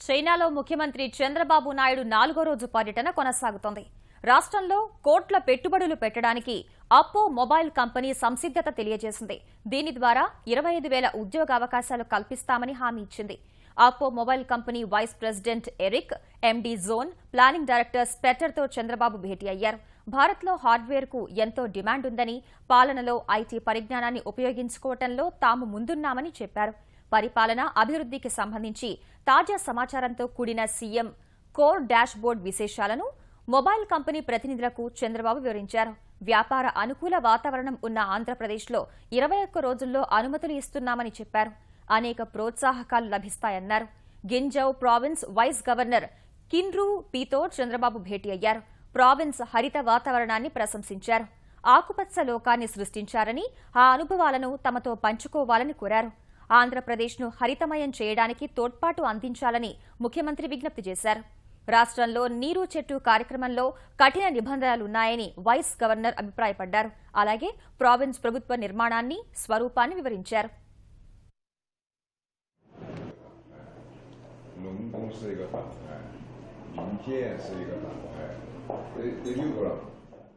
చైనాలో ముఖ్యమంత్రి చంద్రబాబు నాయుడు 4వ రోజు పర్యటన కొనసాగుతోంది. రాష్ట్రంలో కోట్ల పెట్టుబడులు పెట్టడానికి అప్పో మొబైల్ కంపెనీ సంసిద్ధత తెలియజేసింది. దీని ద్వారా 25,000 ఉద్యోగావకాశాలు కల్పిస్తామని హామీ ఇచ్చింది. Oppo mobile company vice president Eric, MD John, planning director స్పెటర్తో చంద్రబాబు భేటీ అయ్యారు. భారత్లో హార్డ్వేర్ కు ఎంతో డిమాండ్ ఉందని, పాలనలో ఐటీ పరిజ్ఞానాన్ని ఉపయోగించుకోవడంలో తాము ముందున్నామని చెప్పారు. పరిపాలన, అభివృద్ధికి సంబంధించి తాజా సమాచారంతో కూడిన సీఎం కోర్ డాష్ బోర్డ్ విశేషాలను మొబైల్ కంపెనీ ప్రతినిధులకు చంద్రబాబు వివరించారు. వ్యాపార అనుకూల వాతావరణం ఉన్న ఆంధ్రప్రదేశ్లో 21 రోజుల్లో అనుమతులు ఇస్తున్నామని చెప్పారు. అనేక ప్రోత్సాహకాలు లభిస్తాయన్నారు. గింజౌ ప్రావిన్స్ వైస్ గవర్నర్ కిన్రూ పీతో చంద్రబాబు భేటీ అయ్యారు. ప్రావిన్స్ హరిత వాతావరణాన్ని ప్రశంసించారు. ఆకుపచ్చ లోకాన్ని సృష్టించారని, ఆ అనుభవాలను తమతో పంచుకోవాలని కోరారు. ఆంధ్రప్రదేశ్ను హరితమయం చేయడానికి తోడ్పాటు అందించాలని ముఖ్యమంత్రి విజ్ఞప్తి చేశారు. రాష్ట్రంలో నీరు చెట్టు కార్యక్రమంలో కఠిన నిబంధనలున్నాయని వైస్ గవర్నర్ అభిప్రాయపడ్డారు. అలాగే ప్రావిన్స్ ప్రభుత్వ నిర్మాణాన్ని, స్వరూపాన్ని వివరించారు. 龙宫是一个板块，银建是一个板块，这6个